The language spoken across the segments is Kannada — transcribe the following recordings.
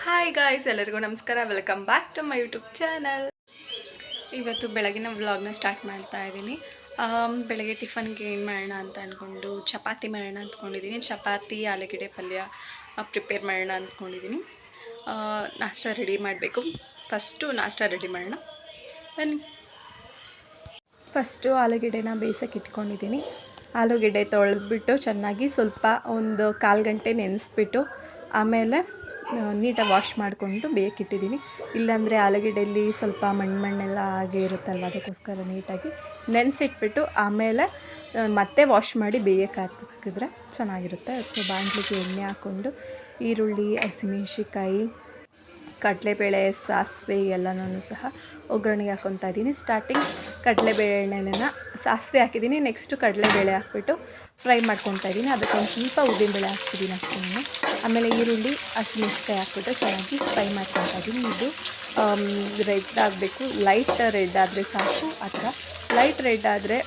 ಹಾಯ್ ಗಾಯ್ಸ್, ಎಲ್ಲರಿಗೂ ನಮಸ್ಕಾರ. Welcome back to my YouTube channel. ಇವತ್ತು ಬೆಳಗಿನ ವ್ಲಾಗ್ನ ಸ್ಟಾರ್ಟ್ ಮಾಡ್ತಾ ಇದ್ದೀನಿ. ಬೆಳಗ್ಗೆ ಟಿಫನ್ಗೆ ಏನು ಮಾಡೋಣ ಅಂತ ಅಂದ್ಕೊಂಡು ಚಪಾತಿ ಮಾಡೋಣ ಅಂದ್ಕೊಂಡಿದ್ದೀನಿ. ಚಪಾತಿ ಆಲೂಗೆಡ್ಡೆ ಪಲ್ಯ ಪ್ರಿಪೇರ್ ಮಾಡೋಣ ಅಂದ್ಕೊಂಡಿದ್ದೀನಿ. ನಾಷ್ಟ ರೆಡಿ ಮಾಡಬೇಕು. ಫಸ್ಟು ನಾಷ್ಟ ರೆಡಿ ಮಾಡೋಣ ಬನ್ನಿ. ಫಸ್ಟು ಆಲೂಗೆಡ್ಡೆನ ಬೇಯಿಸೋಕೆ ಇಟ್ಕೊಂಡಿದ್ದೀನಿ. ಆಲೂಗೆಡ್ಡೆ ತೊಳೆದ್ಬಿಟ್ಟು ಚೆನ್ನಾಗಿ ಸ್ವಲ್ಪ ಒಂದು 1/4 ಗಂಟೆ ನೆನೆಸ್ಬಿಟ್ಟು ಆಮೇಲೆ ನೀಟಾಗಿ ವಾಶ್ ಮಾಡಿಕೊಂಡು ಬೇಯಕ್ಕಿಟ್ಟಿದ್ದೀನಿ. ಇಲ್ಲಾಂದರೆ ಆಲೂಗೆಡ್ಡೆಯಲ್ಲಿ ಸ್ವಲ್ಪ ಮಣ್ಣೆಲ್ಲ ಹಾಗೆ ಇರುತ್ತಲ್ವ, ಅದಕ್ಕೋಸ್ಕರ ನೀಟಾಗಿ ನೆನೆಸಿಟ್ಬಿಟ್ಟು ಆಮೇಲೆ ಮತ್ತೆ ವಾಶ್ ಮಾಡಿ ಬೇಯಕ್ಕೆ ಹಾಕಿದ್ರೆ ಚೆನ್ನಾಗಿರುತ್ತೆ. ಸೊ ಬಾಣಲಿಗೆ ಎಣ್ಣೆ ಹಾಕ್ಕೊಂಡು ಈರುಳ್ಳಿ, ಹಸಿಮೆಣ್ಸಿಕಾಯಿ, ಕಡಲೆಬೇಳೆ, ಸಾಸಿವೆ ಎಲ್ಲನೂ ಸಹ ಒಗ್ಗರಣೆಗೆ ಹಾಕ್ಕೊತಾ ಇದ್ದೀನಿ. ಸ್ಟಾರ್ಟಿಂಗ್ ಕಡಲೆಬೇಳೆನ ಸಾಸಿವೆ ಹಾಕಿದ್ದೀನಿ. ನೆಕ್ಸ್ಟು ಕಡಲೆಬೇಳೆ ಹಾಕ್ಬಿಟ್ಟು ಫ್ರೈ ಮಾಡ್ಕೊತಾ ಇದ್ದೀನಿ. ಅದಕ್ಕೊಂದು ಸ್ವಲ್ಪ ಉದ್ದಿನಬೇಳೆ ಹಾಕ್ತಿದ್ದೀನಿ ಅಷ್ಟೇ. ಆಮೇಲೆ ಈರುಳ್ಳಿ, ಹಸಿಮೆಣ್ಸಿಕಾಯಿ ಹಾಕ್ಬಿಟ್ಟು ಚೆನ್ನಾಗಿ ಫ್ರೈ ಮಾಡ್ಕೊತಾ ಇದ್ದೀನಿ. ಇದು ರೆಡ್ ಆಗಬೇಕು, ಲೈಟ್ ರೆಡ್ ಆದರೆ ಸಾಕು. ಆ ಥರ ಲೈಟ್ ರೆಡ್ ಆದರೆ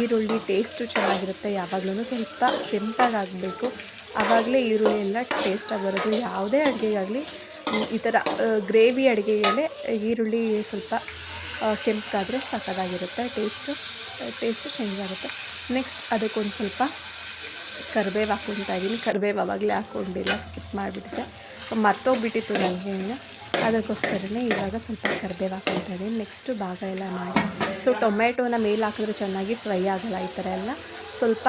ಈರುಳ್ಳಿ ಟೇಸ್ಟು ಚೆನ್ನಾಗಿರುತ್ತೆ. ಯಾವಾಗಲೂ ಸ್ವಲ್ಪ ಕೆಂಪಾಗಬೇಕು, ಆವಾಗಲೇ ಈರುಳ್ಳಿ ಎಲ್ಲ ಟೇಸ್ಟಾಗಿ ಬರೋದು. ಯಾವುದೇ ಅಡುಗೆಗಾಗಲಿ ಈ ಥರ ಗ್ರೇವಿ ಅಡುಗೆಗೆ ಈರುಳ್ಳಿ ಸ್ವಲ್ಪ ಕೆಂಪಾದರೆ ಸಕ್ಕತ್ತಾಗಿರುತ್ತೆ, ಟೇಸ್ಟು ಚೇಂಜ್ ಆಗುತ್ತೆ. ನೆಕ್ಸ್ಟ್ ಅದಕ್ಕೊಂದು ಸ್ವಲ್ಪ ಕರಿಬೇವು ಹಾಕ್ಕೊತಾ ಇದ್ದೀನಿ. ಕರಿಬೇವು ಆವಾಗಲೇ ಹಾಕ್ಕೊಂಡಿಲ್ಲ, ಸ್ಕಿಪ್ ಮಾಡಿಬಿಟ್ಟಿದ್ದೆ, ಮರ್ತೋಗ್ಬಿಟ್ಟಿತ್ತು ನನಗೆ. ಅದಕ್ಕೋಸ್ಕರನೇ ಇವಾಗ ಸ್ವಲ್ಪ ಕರಿಬೇವು ಹಾಕ್ಕೊತಾ ಇದ್ದೀನಿ. ನೆಕ್ಸ್ಟು ಭಾಗ ಎಲ್ಲ ಮಾಡಿ, ಸೊ ಟೊಮೆಟೊನ ಮೇಲೆ ಹಾಕಿದ್ರೆ ಚೆನ್ನಾಗಿ ಫ್ರೈ ಆಗೋಲ್ಲ. ಈ ಥರ ಎಲ್ಲ ಸ್ವಲ್ಪ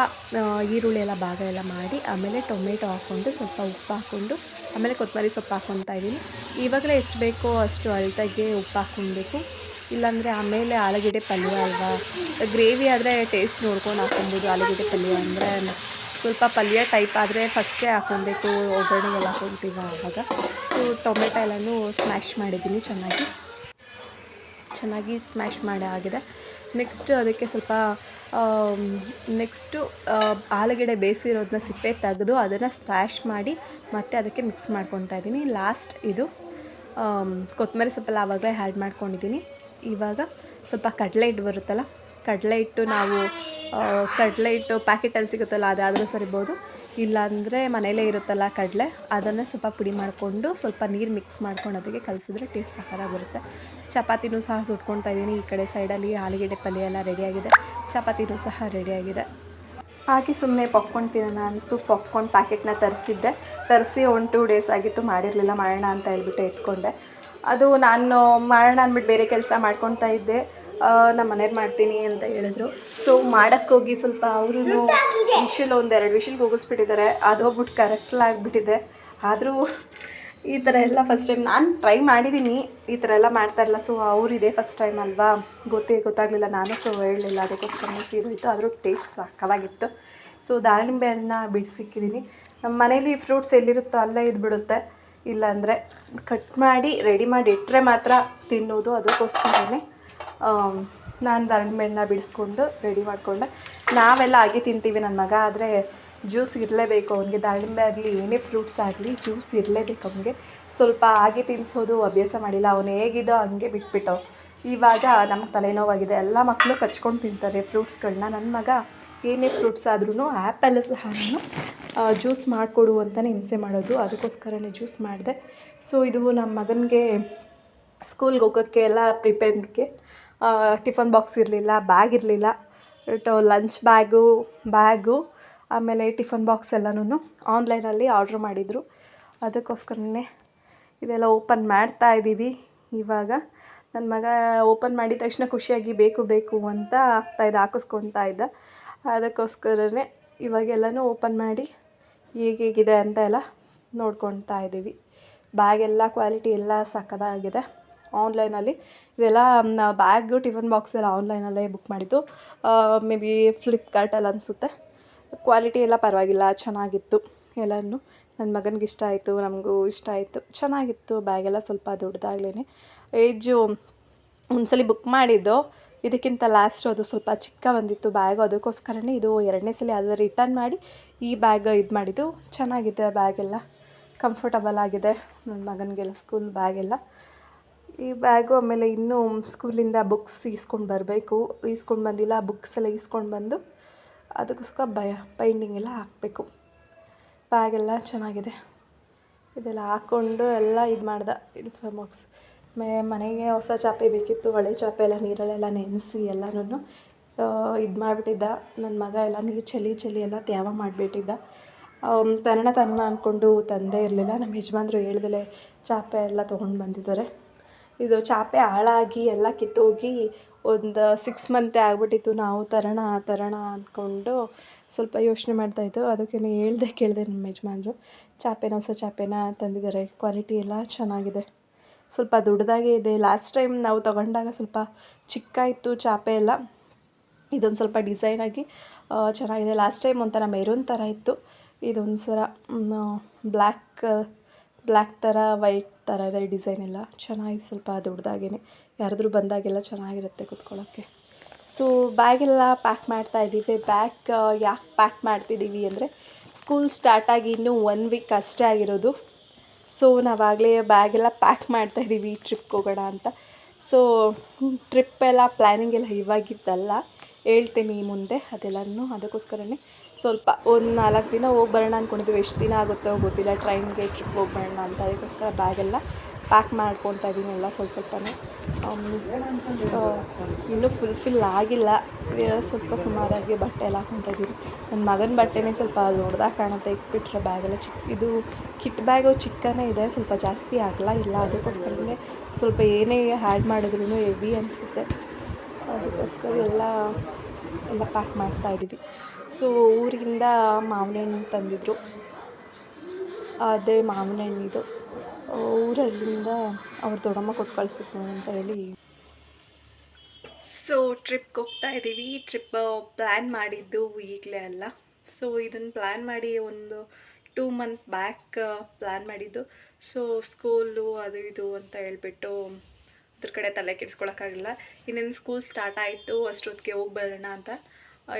ಈರುಳ್ಳಿ ಎಲ್ಲ ಭಾಗ ಎಲ್ಲ ಮಾಡಿ ಆಮೇಲೆ ಟೊಮೆಟೊ ಹಾಕ್ಕೊಂಡು ಸ್ವಲ್ಪ ಉಪ್ಪು ಹಾಕ್ಕೊಂಡು ಆಮೇಲೆ ಕೊತ್ತಂಬರಿ ಸೊಪ್ಪು ಹಾಕ್ಕೊತಾ ಇದ್ದೀನಿ. ಇವಾಗಲೇ ಎಷ್ಟು ಬೇಕೋ ಅಷ್ಟು ಅಳತೆಗೆ ಉಪ್ಪು ಹಾಕ್ಕೊಬೇಕು, ಇಲ್ಲಾಂದರೆ ಆಮೇಲೆ ಆಲೂಗೆಡ್ಡೆ ಪಲ್ಯ ಅಲ್ವಾ, ಗ್ರೇವಿ ಆದರೆ ಟೇಸ್ಟ್ ನೋಡ್ಕೊಂಡು ಹಾಕ್ಕೊಬೋದು. ಆಲೂಗೆಡ್ಡೆ ಪಲ್ಯ ಅಂದರೆ ಸ್ವಲ್ಪ ಪಲ್ಯ ಟೈಪ್ ಆದರೆ ಫಸ್ಟೇ ಹಾಕ್ಕೊಬೇಕು, ಒಗ್ಗರಣೆಗೆಲ್ಲ ಹಾಕ್ಕೊತೀವಿ ಆವಾಗ. ಸೊ ಟೊಮೆಟೊ ಎಲ್ಲನೂ ಸ್ಮ್ಯಾಶ್ ಮಾಡಿದ್ದೀನಿ, ಚೆನ್ನಾಗಿ ಸ್ಮ್ಯಾಶ್ ಮಾಡಿ ಆಗಿದೆ. ನೆಕ್ಸ್ಟು ಅದಕ್ಕೆ ಸ್ವಲ್ಪ ಆಲೂಗೆಡ್ಡೆ ಬೇಯಿಸಿರೋದನ್ನ ಸಿಪ್ಪೆ ತೆಗೆದು ಅದನ್ನು ಸ್ಮ್ಯಾಶ್ ಮಾಡಿ ಮತ್ತೆ ಅದಕ್ಕೆ ಮಿಕ್ಸ್ ಮಾಡ್ಕೊತಾ ಇದ್ದೀನಿ. ಲಾಸ್ಟ್ ಇದು ಕೊತ್ತಂಬರಿ ಸೊಪ್ಪೆಲ್ಲ ಆವಾಗಲೇ ಆ್ಯಡ್ ಮಾಡ್ಕೊಂಡಿದ್ದೀನಿ. ಇವಾಗ ಸ್ವಲ್ಪ ಕಡಲೆ ಹಿಟ್ಟು ಬರುತ್ತಲ್ಲ, ಕಡಲೆ ಹಿಟ್ಟು ನಾವು ಕಡಲೆ ಹಿಟ್ಟು ಪ್ಯಾಕೆಟಲ್ಲಿ ಸಿಗುತ್ತಲ್ಲ, ಅದಾದರೂ ಸರಿಬೋದು. ಇಲ್ಲಾಂದರೆ ಮನೇಲೇ ಇರುತ್ತಲ್ಲ ಕಡಲೆ, ಅದನ್ನು ಸ್ವಲ್ಪ ಪುಡಿ ಮಾಡಿಕೊಂಡು ಸ್ವಲ್ಪ ನೀರು ಮಿಕ್ಸ್ ಮಾಡ್ಕೊಂಡು ಅದಕ್ಕೆ ಕಲಸಿದ್ರೆ ಟೇಸ್ಟ್ ಸಕ್ಕತ್ತಾಗಿ ಬರುತ್ತೆ. ಚಪಾತಿನೂ ಸಹ ಸುಟ್ಕೊತಾ ಇದ್ದೀನಿ. ಈ ಕಡೆ ಸೈಡಲ್ಲಿ ಆಲೂಗೆಡ್ಡೆ ಪಲ್ಯ ಎಲ್ಲ ರೆಡಿಯಾಗಿದೆ, ಚಪಾತಿನೂ ಸಹ ರೆಡಿಯಾಗಿದೆ. ಹಾಗೆ ಸುಮ್ಮನೆ ಪಾಪ್ಕಾರ್ನ್ ತಿನ್ನೋಣ ಅನ್ನಿಸ್ತು. ಪಾಪ್ಕಾರ್ನ್ ಪ್ಯಾಕೆಟ್ನ ತರಿಸಿ 1-2 ಡೇಸ್ ಆಗಿತ್ತು, ಮಾಡಿರಲಿಲ್ಲ. ಮಾಡೋಣ ಅಂತ ಹೇಳ್ಬಿಟ್ಟು ಎತ್ಕೊಂಡೆ. ಅದು ನಾನು ಮಾಡೋಣ ಅಂದ್ಬಿಟ್ಟು ಬೇರೆ ಕೆಲಸ ಮಾಡ್ಕೊತಾ ಇದ್ದೆ. ನಮ್ಮ ಮನೇಲಿ ಮಾಡ್ತೀನಿ ಅಂತ ಹೇಳಿದ್ರು. ಸೊ ಮಾಡೋಕ್ಕೋಗಿ ಸ್ವಲ್ಪ ಅವರು ಒಂದೆರಡು ವಿಷಿಲ್ ಕೂಗಿಸ್ಬಿಟ್ಟಿದ್ದಾರೆ. ಅದು ಹೋಗ್ಬಿಟ್ಟು ಕರೆಕ್ಟಾಗಿಬಿಟ್ಟಿದೆ. ಆದರೂ ಈ ಥರ ಎಲ್ಲ ಫಸ್ಟ್ ಟೈಮ್ ನಾನು ಟ್ರೈ ಮಾಡಿದ್ದೀನಿ, ಈ ಥರ ಎಲ್ಲ ಮಾಡ್ತಾಯಿರಲ್ಲ. ಸೊ ಅವರಿದೆ ಫಸ್ಟ್ ಟೈಮ್ ಅಲ್ವಾ, ಗೊತ್ತಾಗಲಿಲ್ಲ ನಾನು, ಸೊ ಹೇಳಲಿಲ್ಲ. ಅದಕ್ಕೋಸ್ಕರ ಸೀದೋಯ್ತು. ಆದರೂ ಟೇಸ್ಟ್ ಸಕ್ಕತ್ತಾಗಿತ್ತು. ಸೊ ದಾಳಿಂಬೆ ಹಣ್ಣನ್ನ ಬಿಡಿಸಿಕ್ಕಿದ್ದೀನಿ. ನಮ್ಮ ಮನೇಲಿ ಫ್ರೂಟ್ಸ್ ಎಲ್ಲಿರುತ್ತೋ ಅಲ್ಲೇ ಇದ್ಬಿಡುತ್ತೆ, ಇಲ್ಲಾಂದರೆ ಕಟ್ ಮಾಡಿ ರೆಡಿ ಮಾಡಿ ಇಟ್ಟರೆ ಮಾತ್ರ ತಿನ್ನೋದು. ಅದಕ್ಕೋಸ್ಕರನೇ ನಾನು ದಾಳಿಂಬೆ ಹಣ್ಣನ್ನ ಬಿಡಿಸ್ಕೊಂಡು ರೆಡಿ ಮಾಡಿಕೊಂಡೆ. ನಾವೆಲ್ಲ ಹಾಗೆ ತಿಂತೀವಿ. ನನ್ನ ಮಗ ಆದರೆ ಜ್ಯೂಸ್ ಇರಲೇಬೇಕು ಅವನಿಗೆ. ದಾಳಿಂಬೆ ಆಗಲಿ ಏನೇ ಫ್ರೂಟ್ಸ್ ಆಗಲಿ ಜ್ಯೂಸ್ ಇರಲೇಬೇಕು ಅವನಿಗೆ. ಸ್ವಲ್ಪ ಹಾಗೆ ತಿನ್ನಿಸೋದು ಅಭ್ಯಾಸ ಮಾಡಿಲ್ಲ. ಅವನು ಹೇಗಿದ್ದೋ ಹಂಗೆ ಬಿಟ್ಬಿಟ್ಟು ಇವಾಗ ನಮ್ಗೆ ತಲೆನೋವಾಗಿದೆ. ಎಲ್ಲ ಮಕ್ಕಳು ಕಚ್ಕೊಂಡು ತಿಂತಾರೆ ಫ್ರೂಟ್ಸ್ಗಳನ್ನ. ನನ್ನ ಮಗ ಏನೇ ಫ್ರೂಟ್ಸ್ ಆದ್ರೂ ಆ್ಯಪಲ್ ಸಹ ಜ್ಯೂಸ್ ಮಾಡಿಕೊಡು ಅಂತಲೇ ಹಿಂಸೆ ಮಾಡೋದು. ಅದಕ್ಕೋಸ್ಕರನೇ ಜ್ಯೂಸ್ ಮಾಡಿದೆ. ಸೊ ಇದು ನಮ್ಮ ಮಗನಿಗೆ ಸ್ಕೂಲ್ಗೆ ಹೋಗೋಕ್ಕೆ ಎಲ್ಲ ಪ್ರಿಪೇರ್ಡ್ಗೆ ಟಿಫನ್ ಬಾಕ್ಸ್ ಇರಲಿಲ್ಲ, ಬ್ಯಾಗ್ ಇರಲಿಲ್ಲ. ಲಂಚ್ ಬ್ಯಾಗು ಆಮೇಲೆ ಟಿಫನ್ ಬಾಕ್ಸ್ ಎಲ್ಲನೂ ಆನ್ಲೈನಲ್ಲಿ ಆರ್ಡ್ರ್ ಮಾಡಿದರು. ಅದಕ್ಕೋಸ್ಕರನೇ ಇದೆಲ್ಲ ಓಪನ್ ಮಾಡ್ತಾ ಇದ್ದೀವಿ. ಇವಾಗ ನನ್ನ ಮಗ ಓಪನ್ ಮಾಡಿದ ತಕ್ಷಣ ಖುಷಿಯಾಗಿ ಬೇಕು ಅಂತ ಹಾಕಿಸ್ಕೊತಾ ಇದ್ದ. ಅದಕ್ಕೋಸ್ಕರನೇ ಇವಾಗೆಲ್ಲನೂ ಓಪನ್ ಮಾಡಿ ಹೇಗಿದೆ ಅಂತ ಎಲ್ಲ ನೋಡ್ಕೊತಾ ಇದ್ದೀವಿ. ಬ್ಯಾಗೆಲ್ಲ ಕ್ವಾಲಿಟಿ ಎಲ್ಲ ಸಕ್ಕತ್ತಾಗಿದೆ. ಆನ್ಲೈನಲ್ಲಿ ಇದೆಲ್ಲ ಬ್ಯಾಗು ಟಿಫನ್ ಬಾಕ್ಸ್ ಎಲ್ಲ ಆನ್ಲೈನಲ್ಲೇ ಬುಕ್ ಮಾಡಿದ್ದು. ಮೇ ಬಿ ಫ್ಲಿಪ್ಕಾರ್ಟಲ್ಲಿ ಅನಿಸುತ್ತೆ. ಕ್ವಾಲಿಟಿ ಎಲ್ಲ ಪರವಾಗಿಲ್ಲ, ಚೆನ್ನಾಗಿತ್ತು. ಎಲ್ಲನೂ ನನ್ನ ಮಗನಿಗೆ ಇಷ್ಟ ಆಯಿತು, ನಮಗೂ ಇಷ್ಟ ಆಯಿತು, ಚೆನ್ನಾಗಿತ್ತು. ಬ್ಯಾಗೆಲ್ಲ ಸ್ವಲ್ಪ ದೊಡ್ಡದಾಗ್ಲೇ ಏಜು ಒಂದ್ಸಲ ಬುಕ್ ಮಾಡಿದ್ದು, ಇದಕ್ಕಿಂತ ಲಾಸ್ಟು ಅದು ಸ್ವಲ್ಪ ಚಿಕ್ಕ ಬಂದಿತ್ತು ಬ್ಯಾಗು. ಅದಕ್ಕೋಸ್ಕರನೇ ಇದು 2ನೇ ಸಲ ಅದು ರಿಟರ್ನ್ ಮಾಡಿ ಈ ಬ್ಯಾಗ್ ಇದು ಮಾಡಿದ್ದು. ಚೆನ್ನಾಗಿದೆ ಬ್ಯಾಗೆಲ್ಲ, ಕಂಫರ್ಟಬಲ್ ಆಗಿದೆ ನನ್ನ ಮಗನಿಗೆಲ್ಲ ಸ್ಕೂಲ್ ಬ್ಯಾಗೆಲ್ಲ. ಈ ಬ್ಯಾಗು ಆಮೇಲೆ ಇನ್ನೂ ಸ್ಕೂಲಿಂದ ಬುಕ್ಸ್ ಈಸ್ಕೊಂಡು ಬಂದಿಲ್ಲ. ಬುಕ್ಸ್ ಎಲ್ಲ ಈಸ್ಕೊಂಡು ಬಂದು ಅದಕ್ಕೋಸ್ಕರ ಬೈಂಡಿಂಗ್ ಎಲ್ಲ ಹಾಕಬೇಕು. ಬ್ಯಾಗೆಲ್ಲ ಚೆನ್ನಾಗಿದೆ. ಇದೆಲ್ಲ ಹಾಕ್ಕೊಂಡು ಎಲ್ಲ ಇದು ಮಾಡ್ದೆ ಬಾಕ್ಸ್ ಮನೆಗೆ ಹೊಸ ಚಾಪೆ ಬೇಕಿತ್ತು. ಹಳೆ ಚಾಪೆ ಎಲ್ಲ ನೀರಲ್ಲೆಲ್ಲ ನೆನೆಸಿ ಎಲ್ಲನೂ ಇದು ಮಾಡಿಬಿಟ್ಟಿದ್ದ. ನನ್ನ ಮಗ ಎಲ್ಲ ನೀರು ಚೆಲ್ಲಿ ಎಲ್ಲ ತ್ಯಾವ ಮಾಡಿಬಿಟ್ಟಿದ್ದ. ತನ್ನ ಅಂದ್ಕೊಂಡು ತಂದೇ ಇರಲಿಲ್ಲ. ನಮ್ಮ ಯಜಮಾನ್ರು ಹೇಳ್ದಲೇ ಚಾಪೆ ಎಲ್ಲ ತೊಗೊಂಡು ಬಂದಿದ್ದಾರೆ. ಇದು ಚಾಪೆ ಹಾಳಾಗಿ ಎಲ್ಲ ಕಿತ್ತೋಗಿ ಒಂದು 6 ಮಂತೇ ಆಗಿಬಿಟ್ಟಿತ್ತು. ನಾವು ತರೋಣ ಅಂದ್ಕೊಂಡು ಸ್ವಲ್ಪ ಯೋಚನೆ ಮಾಡ್ತಾಯಿದ್ದು. ಅದಕ್ಕೆ ಕೇಳಿದೆ ನಮ್ಮ ಯಜಮಾನ್ರು ಹೊಸ ಚಾಪೆನ ತಂದಿದ್ದಾರೆ. ಕ್ವಾಲಿಟಿ ಎಲ್ಲ ಚೆನ್ನಾಗಿದೆ, ಸ್ವಲ್ಪ ದೊಡ್ಡದಾಗೇ ಇದೆ. ಲಾಸ್ಟ್ ಟೈಮ್ ನಾವು ತೊಗೊಂಡಾಗ ಸ್ವಲ್ಪ ಚಿಕ್ಕ ಇತ್ತು ಚಾಪೆ ಎಲ್ಲ. ಇದೊಂದು ಸ್ವಲ್ಪ ಡಿಸೈನಾಗಿ ಚೆನ್ನಾಗಿದೆ. ಲಾಸ್ಟ್ ಟೈಮ್ ಒಂಥರ ಮೆರೂನ್ ಥರ ಇತ್ತು. ಇದೊಂದು ಸಲ ಬ್ಲ್ಯಾಕ್ ಥರ ವೈಟ್ ಥರ ಇದೆ ಡಿಸೈನ್ ಎಲ್ಲ ಚೆನ್ನಾಗಿದೆ. ಸ್ವಲ್ಪ ದೊಡ್ಡದಾಗೇ ಯಾರಾದರೂ ಬಂದಾಗೆಲ್ಲ ಚೆನ್ನಾಗಿರುತ್ತೆ ಕೂತ್ಕೊಳ್ಳೋಕ್ಕೆ. ಸೊ ಬ್ಯಾಗೆಲ್ಲ ಪ್ಯಾಕ್ ಮಾಡ್ತಾಯಿದ್ದೀವಿ. ಬ್ಯಾಗ್ ಯಾಕೆ ಪ್ಯಾಕ್ ಮಾಡ್ತಿದ್ದೀವಿ ಅಂದರೆ ಸ್ಕೂಲ್ ಸ್ಟಾರ್ಟಾಗಿ ಇನ್ನೂ 1 ವೀಕ್ ಅಷ್ಟೇ ಆಗಿರೋದು. ಸೊ ನಾವಾಗಲೇ ಬ್ಯಾಗೆಲ್ಲ ಪ್ಯಾಕ್ ಮಾಡ್ತಾಯಿದ್ದೀವಿ ಟ್ರಿಪ್ಗೆ ಹೋಗೋಣ ಅಂತ. ಸೊ ಟ್ರಿಪ್ಪೆಲ್ಲ ಪ್ಲ್ಯಾನಿಂಗ್ ಎಲ್ಲ ಇವಾಗಿದ್ದಲ್ಲ, ಹೇಳ್ತೀನಿ ಮುಂದೆ ಅದೆಲ್ಲನೂ. ಅದಕ್ಕೋಸ್ಕರನೇ ಸ್ವಲ್ಪ ಒಂದು 4 ದಿನ ಹೋಗಿ ಬರೋಣ ಅಂದ್ಕೊಂಡಿದ್ದೀವಿ. ಎಷ್ಟು ದಿನ ಆಗುತ್ತೋ ಗೊತ್ತಿಲ್ಲ, ಟ್ರೈನ್ಗೆ ಟ್ರಿಪ್ ಹೋಗಿ ಬರೋಣ ಅಂತ. ಅದಕ್ಕೋಸ್ಕರ ಬ್ಯಾಗೆಲ್ಲ ಪ್ಯಾಕ್ ಮಾಡ್ಕೊತಾ ಇದ್ದೀನಿ ಎಲ್ಲ ಸ್ವಲ್ಪನೇ. ಇನ್ನೂ ಫುಲ್ಫಿಲ್ ಆಗಿಲ್ಲ, ಸ್ವಲ್ಪ ಸುಮಾರಾಗಿ ಬಟ್ಟೆ ಎಲ್ಲ ಹಾಕ್ಕೊತಾ ಇದ್ದೀನಿ. ನನ್ನ ಮಗನ ಬಟ್ಟೆನೇ ಸ್ವಲ್ಪ ದೊಡ್ಡದಾಗಿ ಕಾಣುತ್ತೆ. ಇಟ್ಬಿಟ್ರೆ ಬ್ಯಾಗೆಲ್ಲ ಇದು ಕಿಟ್ ಬ್ಯಾಗು ಚಿಕ್ಕನೇ ಇದೆ, ಸ್ವಲ್ಪ ಜಾಸ್ತಿ ಆಗಲ್ಲ ಇಲ್ಲ. ಅದಕ್ಕೋಸ್ಕರನೇ ಸ್ವಲ್ಪ ಏನೇ ಆ್ಯಡ್ ಮಾಡಿದ್ರೂ ಹೆವಿ ಅನಿಸುತ್ತೆ. ಅದಕ್ಕೋಸ್ಕರ ಎಲ್ಲ ಪ್ಯಾಕ್ ಮಾಡ್ತಾಯಿದ್ದೀವಿ. ಸೊ ಊರಿಂದ ಮಾವಿನ ಹಣ್ಣು ತಂದಿದ್ದರು, ಅದೇ ಮಾವಿನ ಹಣ್ಣಿದು ಊರಲ್ಲಿಂದ ಅವ್ರ ದೊಡ್ಡಮ್ಮ ಕೊಟ್ಟು ಕಳಿಸಿದ್ರು ಅಂತ ಹೇಳಿ. ಸೊ ಟ್ರಿಪ್ಗೆ ಹೋಗ್ತಾ ಇದ್ದೀವಿ. ಟ್ರಿಪ್ ಪ್ಲ್ಯಾನ್ ಮಾಡಿದ್ದು ಈಗಲೇ ಅಲ್ಲ. ಸೊ ಇದನ್ನು ಪ್ಲ್ಯಾನ್ ಮಾಡಿ ಒಂದು 2 ಮಂತ್ ಬ್ಯಾಕ್ ಪ್ಲ್ಯಾನ್ ಮಾಡಿದ್ದು. ಸೊ ಸ್ಕೂಲು ಅದು ಇದು ಅಂತ ಹೇಳ್ಬಿಟ್ಟು ಅದ್ರ ಕಡೆ ತಲೆ ಕೆಡಿಸ್ಕೊಳಕ್ಕಾಗಿಲ್ಲ. ಇನ್ನೇನು ಸ್ಕೂಲ್ ಸ್ಟಾರ್ಟ್ ಆಯಿತು, ಅಷ್ಟೊತ್ತಿಗೆ ಹೋಗಿ ಬರೋಣ ಅಂತ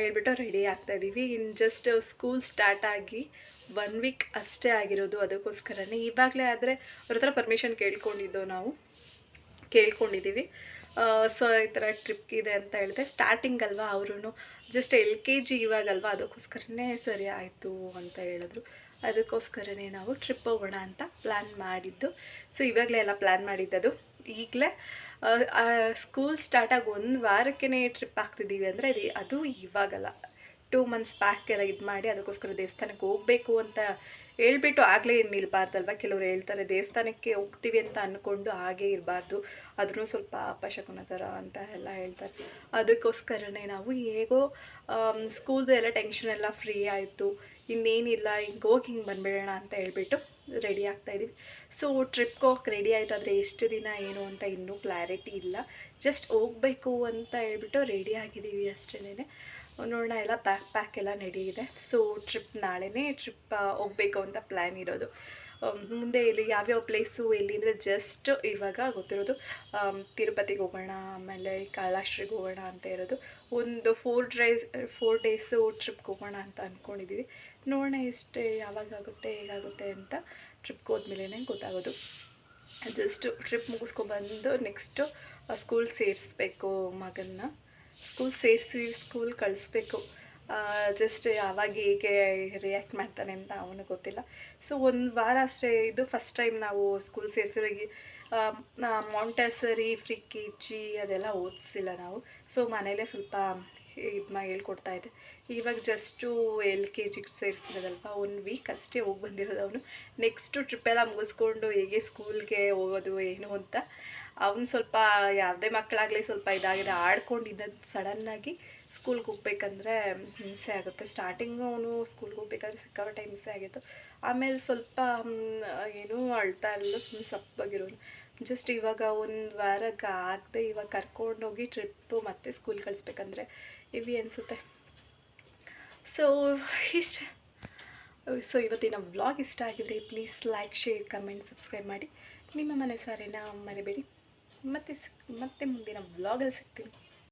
ಹೇಳ್ಬಿಟ್ಟು ರೆಡಿ ಆಗ್ತಾಯಿದ್ದೀವಿ. ಜಸ್ಟ್ ಸ್ಕೂಲ್ ಸ್ಟಾರ್ಟ್ ಆಗಿ 1 ವೀಕ್ ಅಷ್ಟೇ ಆಗಿರೋದು. ಅದಕ್ಕೋಸ್ಕರನೇ ಇವಾಗಲೇ ಆದರೆ ಅವ್ರ ಹತ್ರ ಪರ್ಮಿಷನ್ ಕೇಳ್ಕೊಂಡಿದ್ದೀವಿ. ಸೊ ಈ ಥರ ಟ್ರಿಪ್ಗಿದೆ ಅಂತ ಹೇಳಿದೆ. ಸ್ಟಾರ್ಟಿಂಗ್ ಅಲ್ವಾ, ಅವರು ಜಸ್ಟ್ LKG ಇವಾಗಲ್ವ, ಅದಕ್ಕೋಸ್ಕರನೇ ಸರಿ ಆಯಿತು ಅಂತ ಹೇಳಿದ್ರು. ಅದಕ್ಕೋಸ್ಕರನೇ ನಾವು ಟ್ರಿಪ್ ಹೋಗೋಣ ಅಂತ ಪ್ಲ್ಯಾನ್ ಮಾಡಿದ್ದು. ಸೊ ಇವಾಗಲೇ ಎಲ್ಲ ಪ್ಲ್ಯಾನ್ ಮಾಡಿದ್ದದು. ಈಗಲೇ ಸ್ಕೂಲ್ ಸ್ಟಾರ್ಟಾಗಿ 1 ವಾರಕ್ಕೇ ಟ್ರಿಪ್ ಆಗ್ತಿದ್ದೀವಿ ಅಂದರೆ ಅದು ಇವಾಗಲ್ಲ, 2 ಮಂತ್ಸ್ ಬ್ಯಾಕ್ ಎಲ್ಲ ಇದು ಮಾಡಿ. ಅದಕ್ಕೋಸ್ಕರ ದೇವಸ್ಥಾನಕ್ಕೆ ಹೋಗಬೇಕು ಅಂತ ಹೇಳ್ಬಿಟ್ಟು ಆಗಲೇ ನಿಲ್ಬಾರ್ದಲ್ವ. ಕೆಲವರು ಹೇಳ್ತಾರೆ ದೇವಸ್ಥಾನಕ್ಕೆ ಹೋಗ್ತೀವಿ ಅಂತ ಅಂದ್ಕೊಂಡು ಹಾಗೇ ಇರಬಾರ್ದು, ಅದನ್ನು ಸ್ವಲ್ಪ ಅಪಶಕುನ ಥರ ಅಂತ ಎಲ್ಲ ಹೇಳ್ತಾರೆ. ಅದಕ್ಕೋಸ್ಕರನೇ ನಾವು ಹೇಗೋ ಸ್ಕೂಲ್ದು ಎಲ್ಲ ಟೆನ್ಷನ್ ಎಲ್ಲ ಫ್ರೀ ಆಯಿತು, ಇನ್ನೇನಿಲ್ಲ, ಹಿಂಗೆ ಬಂದುಬಿಡೋಣ ಅಂತ ಹೇಳ್ಬಿಟ್ಟು ರೆಡಿ ಆಗ್ತಾಯಿದ್ದೀವಿ. ಸೊ ಟ್ರಿಪ್ಗೆ ಹೋಗಕ್ಕೆ ರೆಡಿ ಆಯಿತು, ಆದರೆ ಎಷ್ಟು ದಿನ ಏನು ಅಂತ ಇನ್ನೂ ಕ್ಲಾರಿಟಿ ಇಲ್ಲ. ಜಸ್ಟ್ ಹೋಗಬೇಕು ಅಂತ ಹೇಳ್ಬಿಟ್ಟು ರೆಡಿ ಆಗಿದ್ದೀವಿ ಅಷ್ಟೇ. ನೋಡೋಣ, ಎಲ್ಲ ಪ್ಯಾಕ್ ಎಲ್ಲ ರೆಡಿ ಇದೆ. ಸೊ ನಾಳೆನೇ ಟ್ರಿಪ್ ಹೋಗಬೇಕು ಅಂತ ಪ್ಲ್ಯಾನ್ ಇರೋದು. ಮುಂದೆ ಇಲ್ಲಿ ಯಾವ್ಯಾವ ಪ್ಲೇಸು ಎಲ್ಲಿ ಅಂದರೆ ಜಸ್ಟ್ ಇವಾಗ ಗೊತ್ತಿರೋದು ತಿರುಪತಿಗೆ ಹೋಗೋಣ, ಆಮೇಲೆ ಕಾಳಾಶ್ರೀಗೆ ಹೋಗೋಣ ಅಂತ ಇರೋದು. ಒಂದು 4 ಡೇಸು ಟ್ರಿಪ್ಗೆ ಹೋಗೋಣ ಅಂತ ಅಂದ್ಕೊಂಡಿದ್ದೀವಿ. ನೋಡೋಣ ಯಾವಾಗಾಗುತ್ತೆ ಹೇಗಾಗುತ್ತೆ ಅಂತ ಟ್ರಿಪ್ಗೆ ಹೋದ್ಮೇಲೆ ಗೊತ್ತಾಗೋದು. ಜಸ್ಟ್ ಟ್ರಿಪ್ ಮುಗಿಸ್ಕೊಬಂದು ನೆಕ್ಸ್ಟು ಸ್ಕೂಲ್ ಸೇರಿಸ್ಬೇಕು ಮಗನ್ನ. ಸ್ಕೂಲ್ ಕಳಿಸ್ಬೇಕು. ಜಸ್ಟ್ ಯಾವಾಗ ಹೇಗೆ ರಿಯಾಕ್ಟ್ ಮಾಡ್ತಾನೆ ಅಂತ ಅವನು ಗೊತ್ತಿಲ್ಲ. ಸೊ 1 ವಾರ ಅಷ್ಟೇ. ಇದು ಫಸ್ಟ್ ಟೈಮ್ ನಾವು ಸ್ಕೂಲ್ ಸೇರಿಸಿರೋ. ಮಾಂಟೆಸರಿ, ಫ್ರೀ KG ಅದೆಲ್ಲ ಓದಿಸಿಲ್ಲ ನಾವು. ಸೊ ಮನೇಲೇ ಸ್ವಲ್ಪ ಹೇಳ್ಕೊಡ್ತಾ ಇದ್ದೆ. ಇವಾಗ ಜಸ್ಟು LKGಗೆ ಸೇರಿಸಿರೋದಲ್ವ, 1 ವೀಕ್ ಅಷ್ಟೇ ಹೋಗಿ ಬಂದಿರೋದು ಅವನು. ನೆಕ್ಸ್ಟು ಟ್ರಿಪ್ಪೆಲ್ಲ ಮುಗಿಸ್ಕೊಂಡು ಹೇಗೆ ಸ್ಕೂಲ್ಗೆ ಹೋಗೋದು ಏನು ಅಂತ. ಅವನು ಸ್ವಲ್ಪ ಯಾವುದೇ ಮಕ್ಕಳಾಗಲಿ ಸ್ವಲ್ಪ ಇದಾಗಿದೆ, ಆಡ್ಕೊಂಡಿದ್ದ. ಸಡನ್ನಾಗಿ ಸ್ಕೂಲ್ಗೆ ಹೋಗ್ಬೇಕಂದ್ರೆ ಹಿಂಸೆ ಆಗುತ್ತೆ. ಸ್ಟಾರ್ಟಿಂಗು ಅವನು ಸ್ಕೂಲ್ಗೆ ಹೋಗ್ಬೇಕಾದ್ರೆ ಸಿಕ್ಕಾಪಟ್ಟೆ ಹಿಂಸೆ ಆಗಿತ್ತು. ಆಮೇಲೆ ಸ್ವಲ್ಪ ಏನೂ ಅಳ್ತಾ ಇರಲಿಲ್ಲ, ಸುಮ್ಮನೆ ಸಪ್ಪಾಗಿರೋನು. ಜಸ್ಟ್ ಇವಾಗ 1 ವಾರಕ್ಕೆ ಆಗದೆ ಇವಾಗ ಕರ್ಕೊಂಡೋಗಿ ಟ್ರಿಪ್ಪು ಮತ್ತು ಸ್ಕೂಲ್ ಕಳಿಸ್ಬೇಕಂದ್ರೆ ಹೆವಿ ಅನಿಸುತ್ತೆ. ಸೊ ಇವತ್ತಿನ ವ್ಲಾಗ್ ಇಷ್ಟ ಆಗಿದ್ರೆ please like, share, comment, subscribe ಮಾಡಿ. ನಿಮ್ಮ ಮನೆ ಸಾರಿನ ಮರಿಬೇಡಿ. ಮತ್ತೆ ಮುಂದಿನ ವ್ಲಾಗಲ್ಲಿ ಸಿಗ್ತೀನಿ.